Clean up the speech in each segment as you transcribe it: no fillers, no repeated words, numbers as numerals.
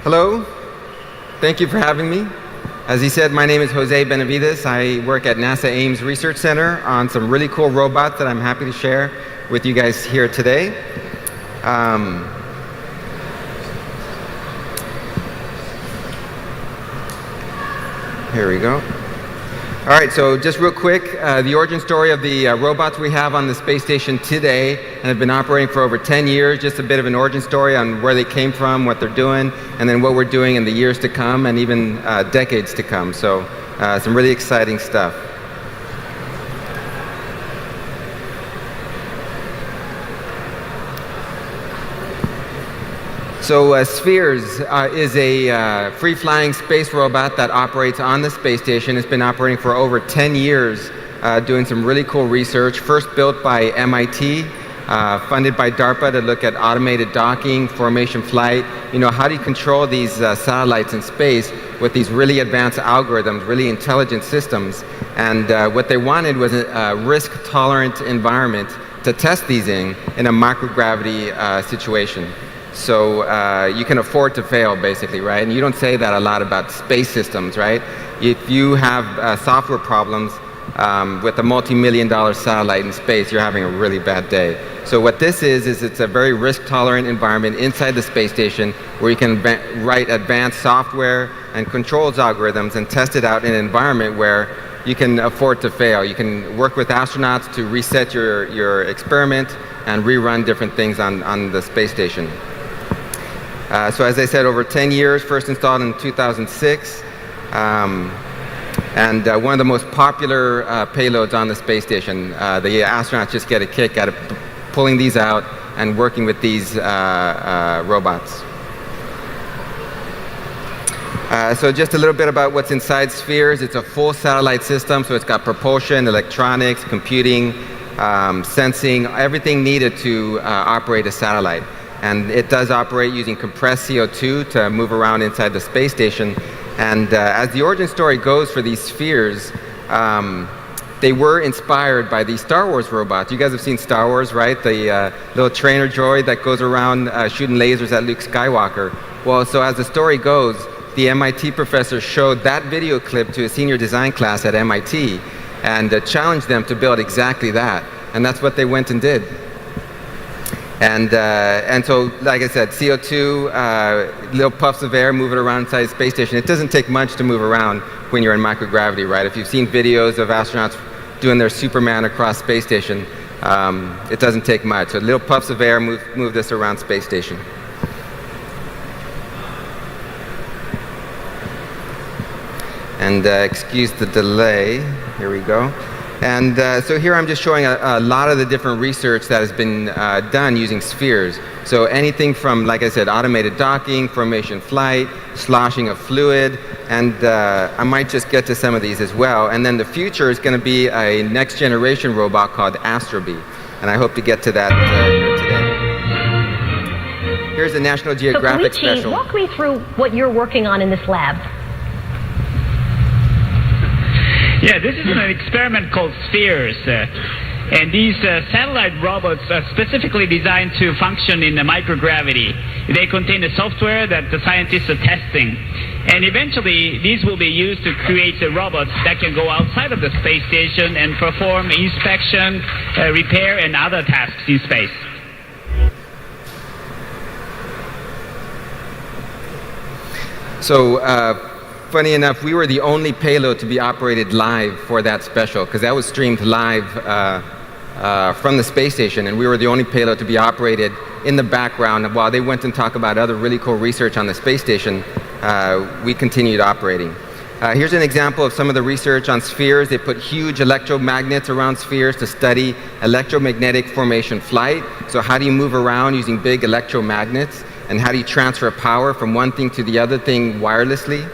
Hello, thank you for having me. As he said, my name is Jose Benavides. I work at NASA Ames Research Center on some really cool robots that I'm happy to share with you guys here today. Here we go. All right, so just real quick, the origin story of the robots we have on the space station today and have been operating for over 10 years, just a bit of an origin story on where they came from, what they're doing, and then what we're doing in the years to come and even decades to come. So some really exciting stuff. So Spheres is a free-flying space robot that operates on the space station. It's been operating for over 10 years, doing some really cool research. First built by MIT, funded by DARPA to look at automated docking, formation flight. You know, how do you control these satellites in space with these really advanced algorithms, really intelligent systems? And what they wanted was a risk-tolerant environment to test these in a microgravity situation. So you can afford to fail, basically, right? And you don't say that a lot about space systems, right? If you have software problems with a multi-million-dollar satellite in space, you're having a really bad day. So what this is it's a very risk-tolerant environment inside the space station where you can write advanced software and controls algorithms and test it out in an environment where you can afford to fail. You can work with astronauts to reset your experiment and rerun different things on the space station. So as I said, over 10 years, first installed in 2006, and one of the most popular payloads on the space station. The astronauts just get a kick out of pulling these out and working with these robots. So just a little bit about what's inside Spheres. It's a full satellite system, so it's got propulsion, electronics, computing, sensing, everything needed to operate a satellite. And it does operate using compressed CO2 to move around inside the space station. And as the origin story goes for these Spheres, they were inspired by the Star Wars robots. You guys have seen Star Wars, right? The little trainer droid that goes around shooting lasers at Luke Skywalker. Well, so as the story goes, the MIT professor showed that video clip to a senior design class at MIT and challenged them to build exactly that. And that's what they went and did. And so, like I said, CO2, little puffs of air moving around inside the space station. It doesn't take much to move around when you're in microgravity, right? If you've seen videos of astronauts doing their Superman across space station, it doesn't take much. So little puffs of air move this around space station. And excuse the delay. Here we go. And so here I'm just showing a lot of the different research that has been done using Spheres. So anything from, like I said, automated docking, formation flight, sloshing of fluid, and I might just get to some of these as well. And then the future is going to be a next generation robot called Astra B. And I hope to get to that here today. Here's a National Geographic special. Walk me through what you're working on in this lab. Yeah, this is an experiment called Spheres. And these satellite robots are specifically designed to function in the microgravity. They contain the software that the scientists are testing. And eventually, these will be used to create robots that can go outside of the space station and perform inspection, repair, and other tasks in space. So, funny enough, we were the only payload to be operated live for that special, because that was streamed live from the space station, and we were the only payload to be operated in the background. While they went and talked about other really cool research on the space station, we continued operating. Here's an example of some of the research on Spheres. They put huge electromagnets around Spheres to study electromagnetic formation flight. So how do you move around using big electromagnets, and how do you transfer power from one thing to the other thing wirelessly?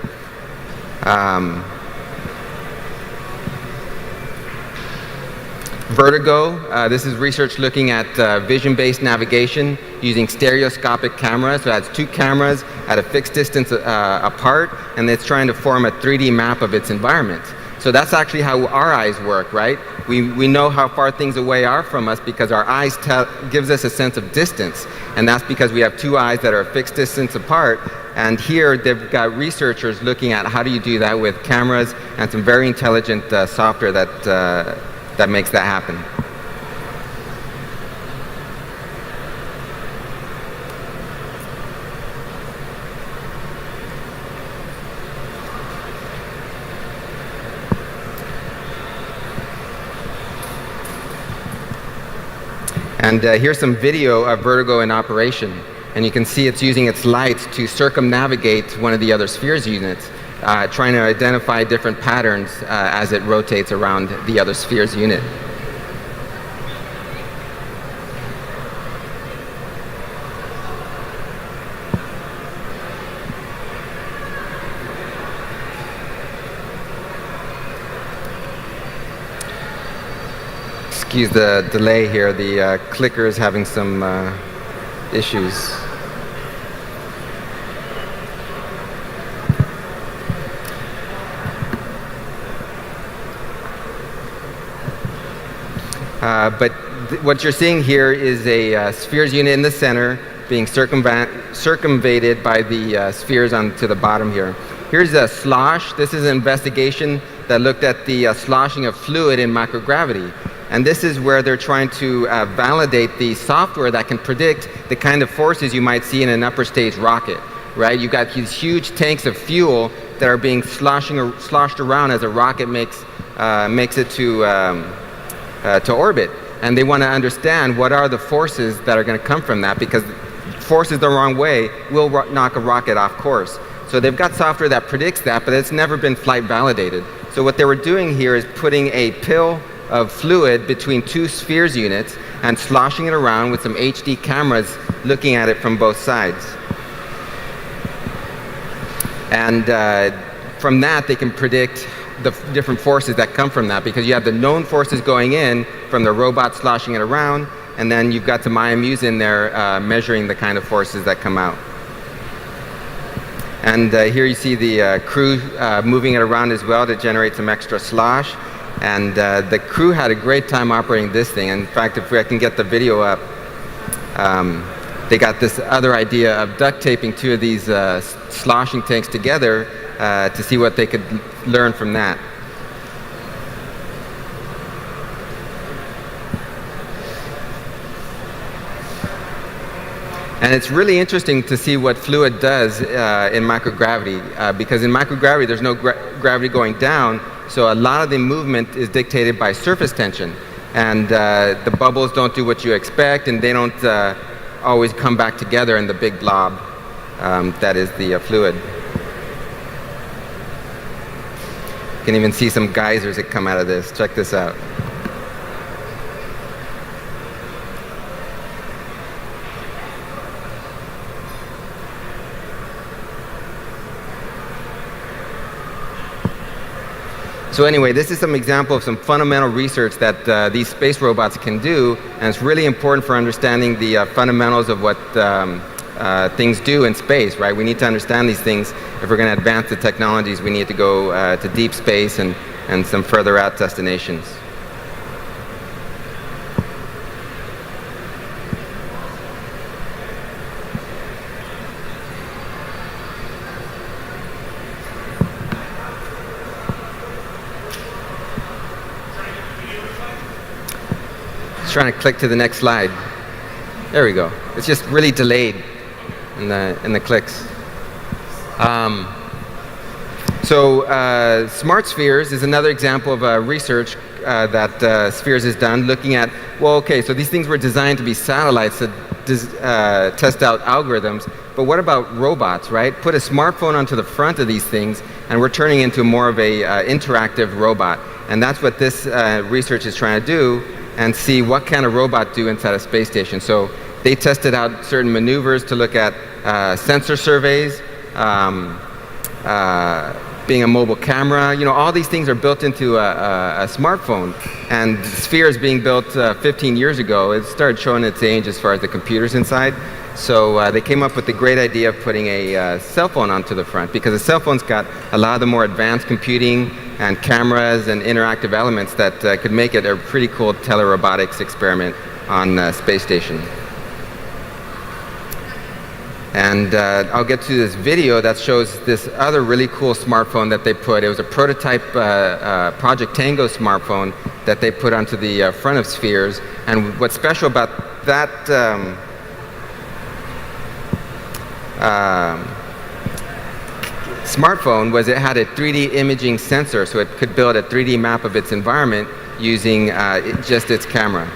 Vertigo, this is research looking at vision-based navigation using stereoscopic cameras. So it has two cameras at a fixed distance apart, and it's trying to form a 3D map of its environment. So that's actually how our eyes work, right? We know how far things away are from us because our eyes gives us a sense of distance, and that's because we have two eyes that are a fixed distance apart. And here they've got researchers looking at how do you do that with cameras and some very intelligent software that makes that happen. And here's some video of Vertigo in operation. And you can see it's using its lights to circumnavigate one of the other spheres units, trying to identify different patterns as it rotates around the other spheres unit. Excuse the delay here, the clicker is having some issues. But what you're seeing here is a spheres unit in the center being circumvented by the spheres onto the bottom here. Here's a slosh. This is an investigation that looked at the sloshing of fluid in microgravity. And this is where they're trying to validate the software that can predict the kind of forces you might see in an upper stage rocket, right? You've got these huge tanks of fuel that are being sloshed around as a rocket makes it to orbit. And they want to understand what are the forces that are going to come from that, because forces the wrong way will knock a rocket off course. So they've got software that predicts that, but it's never been flight validated. So what they were doing here is putting a pill of fluid between two spheres units and sloshing it around with some HD cameras looking at it from both sides. And from that, they can predict the different forces that come from that, because you have the known forces going in from the robot sloshing it around, and then you've got some IMUs in there measuring the kind of forces that come out. And here you see the crew moving it around as well to generate some extra slosh. And the crew had a great time operating this thing. In fact, if I can get the video up, they got this other idea of duct taping two of these sloshing tanks together to see what they could learn from that. And it's really interesting to see what fluid does in microgravity, because in microgravity there's no gravity going down, so a lot of the movement is dictated by surface tension. And the bubbles don't do what you expect, and they don't always come back together in the big blob that is the fluid. You can even see some geysers that come out of this. Check this out. So anyway, this is some example of some fundamental research that these space robots can do, and it's really important for understanding the fundamentals of what things do in space, right? We need to understand these things if we're going to advance the technologies. We need to go to deep space and some further out destinations. Trying to click to the next slide. There we go. It's just really delayed in the clicks. Smart Spheres is another example of research that Spheres has done, looking at, well, okay, so these things were designed to be satellites to test out algorithms, but what about robots, right? Put a smartphone onto the front of these things, and we're turning into more of a interactive robot. And that's what this research is trying to do, and see what can a robot do inside a space station. So they tested out certain maneuvers to look at sensor surveys, being a mobile camera. You know, all these things are built into a smartphone. And Spheres being built 15 years ago, it started showing its age as far as the computers inside. So they came up with the great idea of putting a cell phone onto the front, because a cell phone's got a lot of the more advanced computing and cameras and interactive elements that could make it a pretty cool telerobotics experiment on space station. And I'll get to this video that shows this other really cool smartphone that they put. It was a prototype Project Tango smartphone that they put onto the front of Spheres. And what's special about that smartphone was it had a 3D imaging sensor, so it could build a 3D map of its environment using just its camera.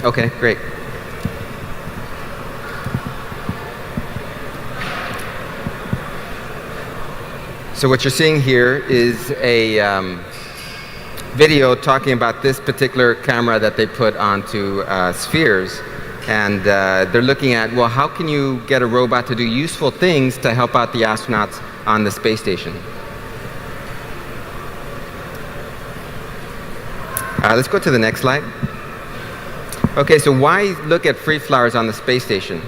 Okay, great. So what you're seeing here is a video talking about this particular camera that they put onto Spheres. And they're looking at, well, how can you get a robot to do useful things to help out the astronauts on the space station? Let's go to the next slide. Okay, so why look at free flyers on the space station?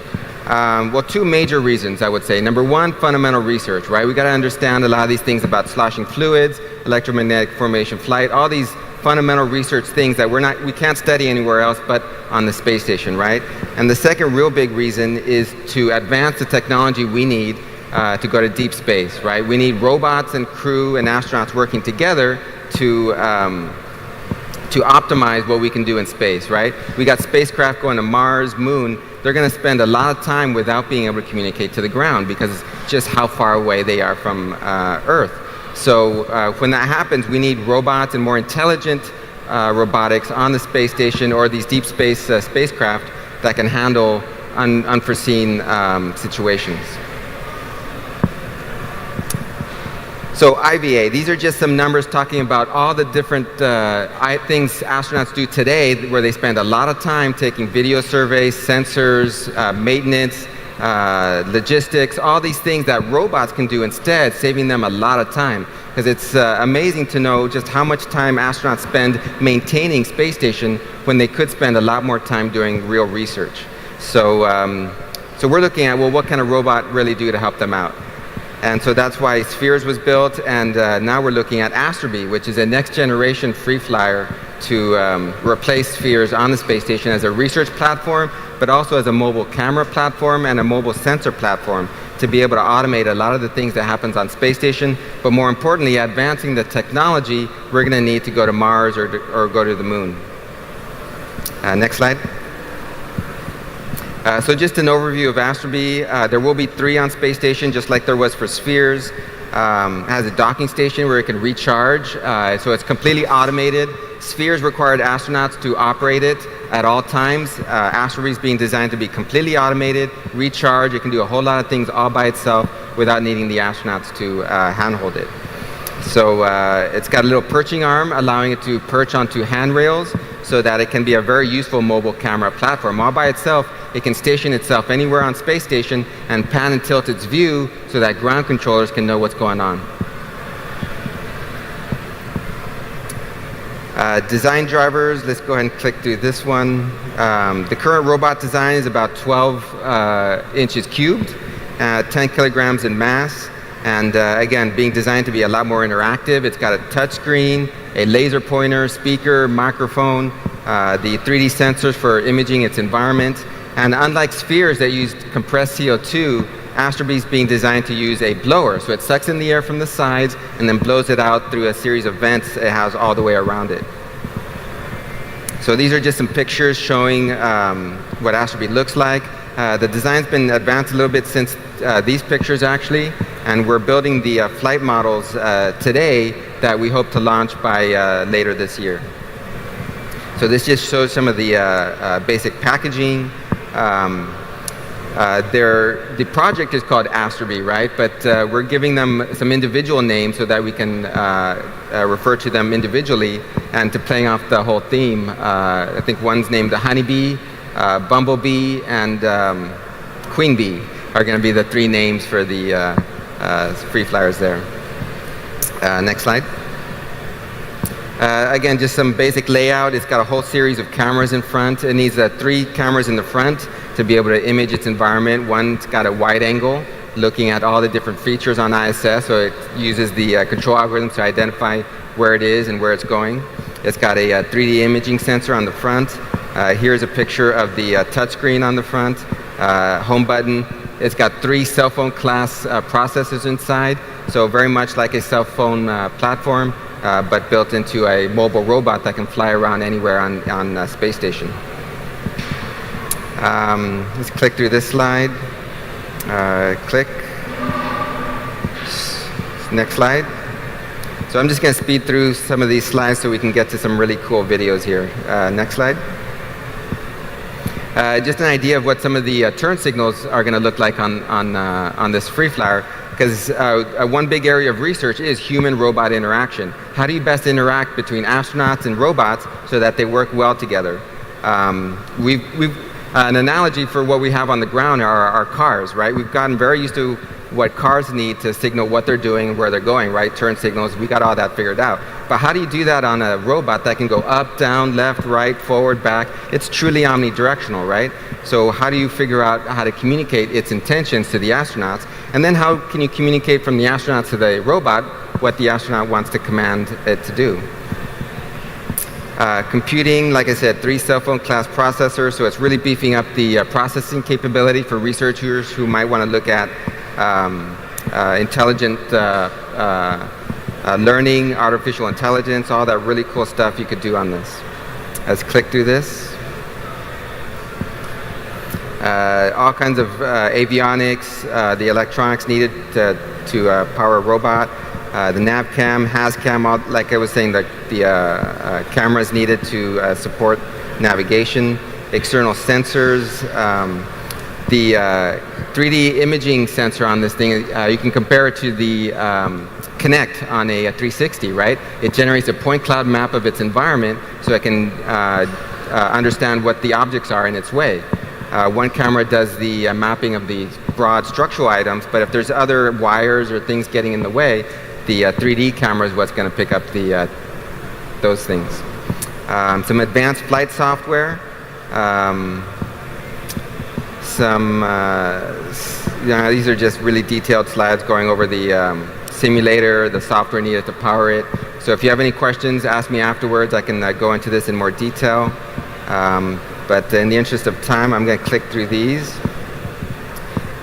Well, two major reasons, I would say. Number one, fundamental research, right? We got to understand a lot of these things about sloshing fluids, electromagnetic formation flight, all these fundamental research things that we can't study anywhere else but on the space station, right? And the second real big reason is to advance the technology we need to go to deep space, right? We need robots and crew and astronauts working together to optimize what we can do in space, right? We got spacecraft going to Mars, Moon. They're going to spend a lot of time without being able to communicate to the ground because it's just how far away they are from Earth. So when that happens, we need robots and more intelligent robotics on the space station or these deep space spacecraft that can handle unforeseen situations. So IVA, these are just some numbers talking about all the different things astronauts do today where they spend a lot of time taking video surveys, sensors, maintenance, logistics, all these things that robots can do instead, saving them a lot of time. Because it's amazing to know just how much time astronauts spend maintaining space station when they could spend a lot more time doing real research. So, so we're looking at, well, what can a robot really do to help them out? And so that's why Spheres was built, and now we're looking at Astra B, which is a next generation free flyer to replace Spheres on the space station as a research platform, but also as a mobile camera platform and a mobile sensor platform to be able to automate a lot of the things that happens on space station, but more importantly, advancing the technology we're going to need to go to Mars or go to the Moon. Next slide. So just an overview of Astra B. There will be 3 on space station, just like there was for Spheres. It has a docking station where it can recharge, so it's completely automated. Spheres required astronauts to operate it at all times. Astra B is being designed to be completely automated, recharge. It can do a whole lot of things all by itself without needing the astronauts to handhold it. So it's got a little perching arm, allowing it to perch onto handrails so that it can be a very useful mobile camera platform. All by itself, it can station itself anywhere on space station and pan and tilt its view so that ground controllers can know what's going on. Design drivers, let's go ahead and click through this one. The current robot design is about 12 inches cubed, 10 kilograms in mass. And again, being designed to be a lot more interactive. It's got a touch screen, a laser pointer, speaker, microphone, the 3D sensors for imaging its environment. And unlike Spheres that use compressed CO2, Astra B is being designed to use a blower. So it sucks in the air from the sides and then blows it out through a series of vents it has all the way around it. So these are just some pictures showing what Astra B looks like. The design's been advanced a little bit since these pictures actually, and we're building the flight models today that we hope to launch by later this year. So this just shows some of the basic packaging. The project is called Astra B, right? But we're giving them some individual names so that we can refer to them individually and to playing off the whole theme. I think one's named the Honeybee, Bumblebee, and Queen Bee are going to be the 3 names for the free flyers there. Next slide. Again, just some basic layout. It's got a whole series of cameras in front. It needs 3 cameras in the front, to be able to image its environment. One's got a wide angle, looking at all the different features on ISS, so it uses the control algorithms to identify where it is and where it's going. It's got a 3D imaging sensor on the front. Here's a picture of the touchscreen on the front, home button. It's got 3 cell phone class processors inside, so very much like a cell phone platform, but built into a mobile robot that can fly around anywhere on space station. Let's click through this slide. Click. Next slide. So I'm just going to speed through some of these slides so we can get to some really cool videos here. Next slide. Just an idea of what some of the turn signals are going to look like on this FreeFlyer, because one big area of research is human-robot interaction. How do you best interact between astronauts and robots so that they work well together? An analogy for what we have on the ground are our cars, right? We've gotten very used to what cars need to signal what they're doing and where they're going, right? Turn signals, we got all that figured out. But how do you do that on a robot that can go up, down, left, right, forward, back? It's truly omnidirectional, right? So how do you figure out how to communicate its intentions to the astronauts? And then how can you communicate from the astronauts to the robot what the astronaut wants to command it to do? Computing, like I said, 3 cell phone class processors, so it's really beefing up the processing capability for researchers who might want to look at intelligent learning, artificial intelligence, all that really cool stuff you could do on this. Let's click through this. All kinds of avionics, the electronics needed to power a robot. The nav cam, has cam, like I was saying, the cameras needed to support navigation, external sensors, the 3D imaging sensor on this thing, you can compare it to the Kinect on a 360, right? It generates a point cloud map of its environment so it can understand what the objects are in its way. One camera does the mapping of the broad structural items, but if there's other wires or things getting in the way, the 3D camera is what's going to pick up those things. Some advanced flight software. These are just really detailed slides going over the simulator, the software needed to power it. So if you have any questions, ask me afterwards. I can go into this in more detail. But in the interest of time, I'm going to click through these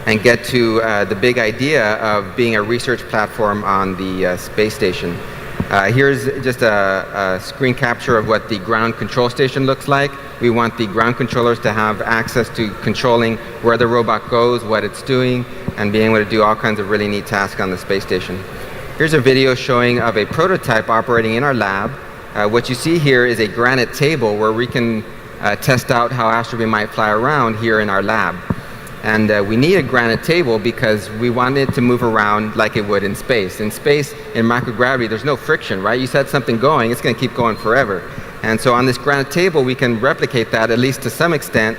and get to the big idea of being a research platform on the space station. Here's just a screen capture of what the ground control station looks like. We want the ground controllers to have access to controlling where the robot goes, what it's doing, and being able to do all kinds of really neat tasks on the space station. Here's a video showing of a prototype operating in our lab. What you see here is a granite table where we can test out how Astra B might fly around here in our lab. And we need a granite table because we want it to move around like it would in space. In space, in microgravity, there's no friction, right? You set something going, it's going to keep going forever. And so on this granite table, we can replicate that, at least to some extent,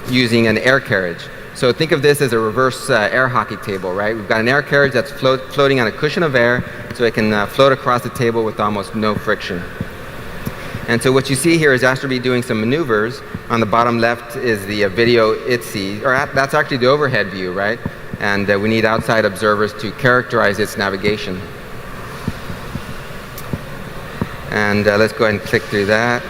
using an air carriage. So think of this as a reverse air hockey table, right? We've got an air carriage that's floating on a cushion of air, so it can float across the table with almost no friction. And so what you see here is Astra B doing some maneuvers. On the bottom left is the video it sees, or that's actually the overhead view, right? And we need outside observers to characterize its navigation. And let's go ahead and click through that.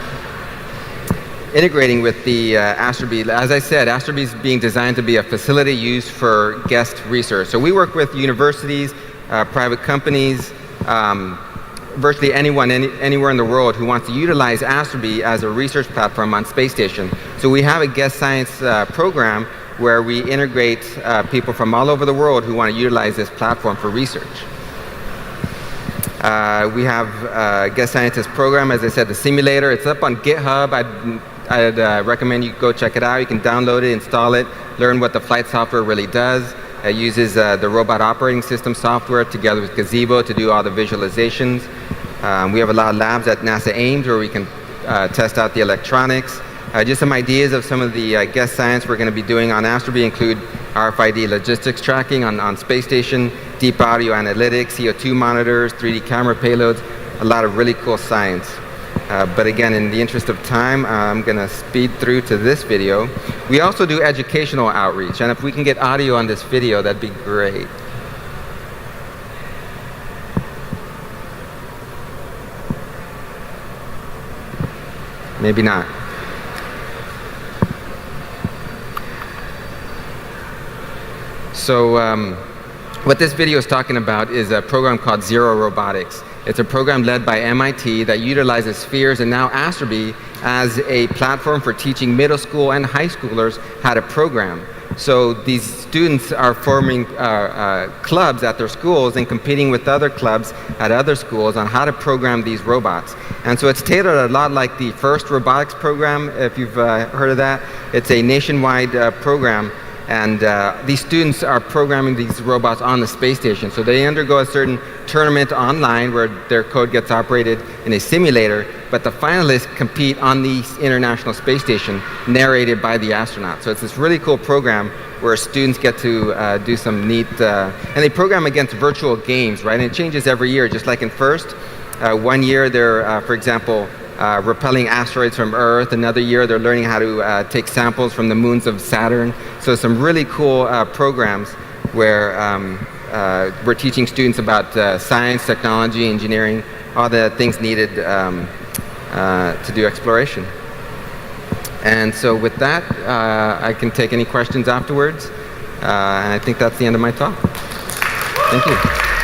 Integrating with the Astra B, as I said, Astra B is being designed to be a facility used for guest research. So we work with universities, private companies, virtually anyone, anywhere in the world who wants to utilize Astra B as a research platform on space station. So we have a guest science program where we integrate people from all over the world who want to utilize this platform for research. We have a guest scientist program, as I said, the simulator. It's up on GitHub. I'd recommend you go check it out. You can download it, install it, learn what the flight software really does. It uses the robot operating system software together with Gazebo to do all the visualizations. We have a lot of labs at NASA Ames where we can test out the electronics. Just some ideas of some of the guest science we're going to be doing on Astra B include RFID logistics tracking on space station, deep audio analytics, CO2 monitors, 3D camera payloads, a lot of really cool science. But again, in the interest of time, I'm going to speed through to this video. We also do educational outreach, and if we can get audio on this video, that'd be great. Maybe not. So what this video is talking about is a program called Zero Robotics. It's a program led by MIT that utilizes spheres and now Astra B as a platform for teaching middle school and high schoolers how to program. So these students are forming clubs at their schools and competing with other clubs at other schools on how to program these robots. And so it's tailored a lot like the FIRST robotics program, if you've heard of that. It's a nationwide program. And these students are programming these robots on the space station. So they undergo a certain tournament online where their code gets operated in a simulator, but the finalists compete on the International Space Station, narrated by the astronauts. So it's this really cool program where students get to do some neat, and they program against virtual games, right? And it changes every year, just like in FIRST. One year they're, for example, repelling asteroids from Earth. Another year they're learning how to take samples from the moons of Saturn. So some really cool programs where we're teaching students about science, technology, engineering, all the things needed to do exploration. And so with that, I can take any questions afterwards. And I think that's the end of my talk. Thank you.